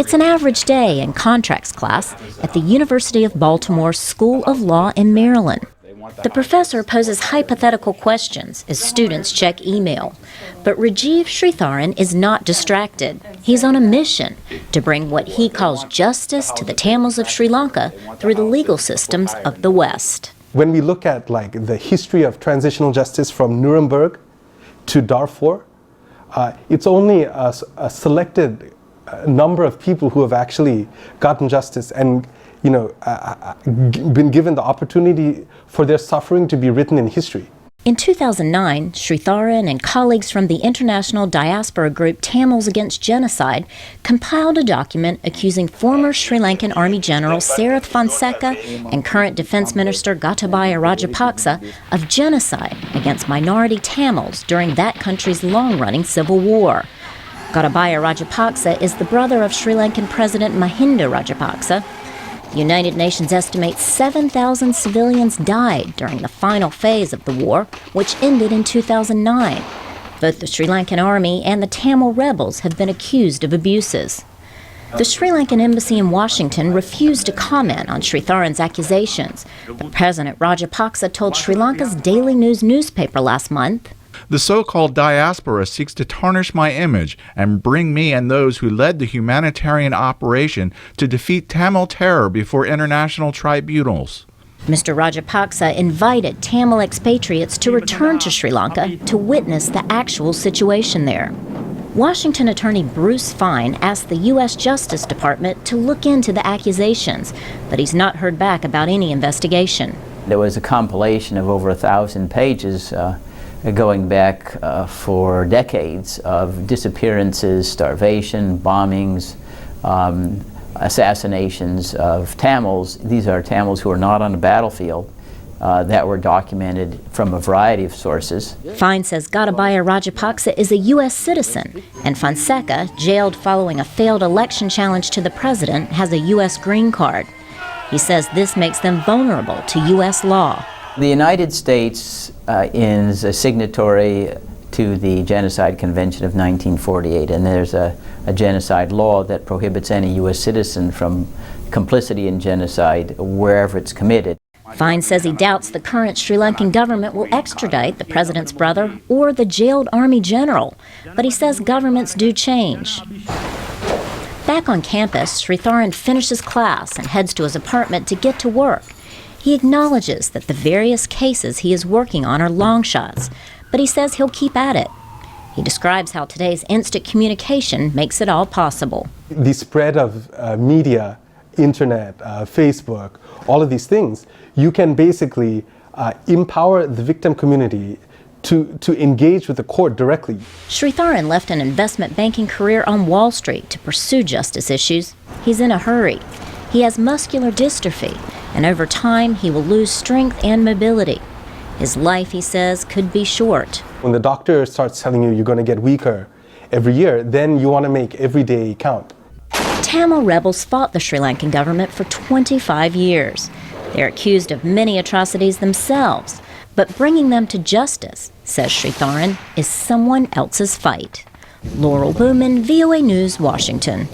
It's an average day in contracts class at the University of Baltimore School of Law in Maryland. The professor poses hypothetical questions as students check email. But Rajiv Sritharan is not distracted. He's on a mission to bring what he calls justice to the Tamils of Sri Lanka through the legal systems of the West. When we look at the history of transitional justice from Nuremberg to Darfur, it's only a selected number of people who have actually gotten justice and been given the opportunity for their suffering to be written in history. In 2009, Sritharan and colleagues from the international diaspora group Tamils Against Genocide compiled a document accusing former Sri Lankan Army General Sarath Fonseca and current Defense Minister Gotabaya Rajapaksa of genocide against minority Tamils during that country's long-running civil war. Gotabaya Rajapaksa is the brother of Sri Lankan President Mahinda Rajapaksa. The United Nations estimates 7,000 civilians died during the final phase of the war, which ended in 2009. Both the Sri Lankan army and the Tamil rebels have been accused of abuses. The Sri Lankan embassy in Washington refused to comment on Sritharan's accusations, but President Rajapaksa told Sri Lanka's Daily News newspaper last month, "The so-called diaspora seeks to tarnish my image and bring me and those who led the humanitarian operation to defeat Tamil terror before international tribunals." Mr. Rajapaksa invited Tamil expatriates to return to Sri Lanka to witness the actual situation there. Washington attorney Bruce Fine asked the U.S. Justice Department to look into the accusations, but he's not heard back about any investigation. There was a compilation of over 1,000 pages going back for decades of disappearances, starvation, bombings, assassinations of Tamils. These are Tamils who are not on the battlefield that were documented from a variety of sources. Fine says Gotabaya Rajapaksa is a U.S. citizen, and Fonseca, jailed following a failed election challenge to the president, has a U.S. green card. He says this makes them vulnerable to U.S. law. The United States is a signatory to the Genocide Convention of 1948, and there's a genocide law that prohibits any U.S. citizen from complicity in genocide wherever it's committed. Fine says he doubts the current Sri Lankan government will extradite the president's brother or the jailed army general, but he says governments do change. Back on campus, Sritharan finishes class and heads to his apartment to get to work. He acknowledges that the various cases he is working on are long shots, but he says he'll keep at it. He describes how today's instant communication makes it all possible. The spread of media, internet, Facebook, all of these things, you can basically empower the victim community to engage with the court directly. Sritharan left an investment banking career on Wall Street to pursue justice issues. He's in a hurry. He has muscular dystrophy, and over time he will lose strength and mobility. His life, he says, could be short. When the doctor starts telling you you're going to get weaker every year, then you want to make every day count. Tamil rebels fought the Sri Lankan government for 25 years. They're accused of many atrocities themselves, but bringing them to justice, says Sritharan, is someone else's fight. Laurel Bowman, VOA News, Washington.